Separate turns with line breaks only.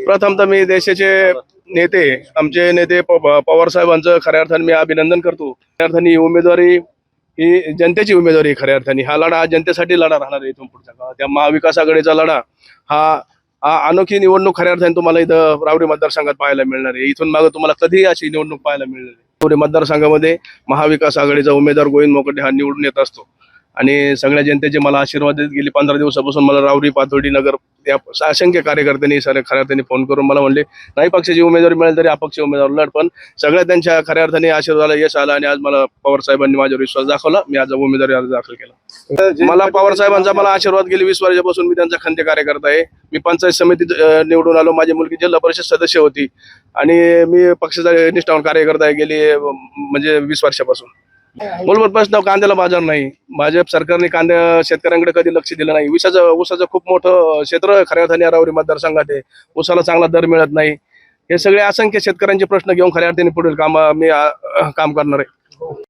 प्रथमतः मी देशाचे नेते आमचे नेते पवार साहेबांचं खऱ्या अर्थाने मी अभिनंदन करतो. खऱ्या अर्थाने ही उमेदवारी ही जनतेची उमेदवारी आहे. खऱ्या अर्थाने हा लढा जनतेसाठी लढा राहणार आहे. इथून पुढच्या काळात त्या महाविकास आघाडीचा लढा हा हा अनोखी निवडणूक खऱ्या अर्थाने तुम्हाला इथं रावरी मतदारसंघात पाहायला मिळणार आहे. इथून मागे तुम्हाला कधीही अशी निवडणूक पाहायला मिळणार आहे. रावरी मतदारसंघामध्ये महाविकास आघाडीचा उमेदवार गोविंद मोकटे हा निवडून येत असतो आणि सगळ्या जनतेचे मला आशीर्वाद देत गेली 15 दिवसापासून मला रावरी पाथर्डी नगर या असंख्य कार्यकर्त्यांनी खऱ्या अर्थाने फोन करून मला म्हणले नाही पक्षाची उमेदवारी मिळेल तरी अपक्ष उमेदवार लढ, पण सगळ्या त्यांच्या खऱ्या अर्थाने आशीर्वादाला यश आलं आणि आज मला पवार साहेबांनी माझ्यावर विश्वास दाखवला. मी आज उमेदवारी अर्ज दाखल केला. मला पवार साहेबांचा मला आशीर्वाद गेली 20 वर्षापासून मी त्यांचा खंते कार्यकर्ता आहे. मी पंचायत समितीत निवडून आलो. माझी मुलगी जिल्हा परिषद सदस्य होती आणि मी पक्षाचा निष्ठावान कार्यकर्ता आहे गेली म्हणजे 20 वर्षापासून. मूलभूत प्रश्न कांद्याला बाजार नाही. भाजप सरकारने कांद्या शेतकऱ्यांकडे कधी लक्ष दिलं नाही. ऊसाचं खूप मोठं क्षेत्र खऱ्या अर्थाने रावरी मतदारसंघात आहे. ऊसाला चांगला दर मिळत नाही. हे सगळे असंख्य शेतकऱ्यांचे प्रश्न घेऊन खऱ्या अर्थाने पुढील काम करणार आहे.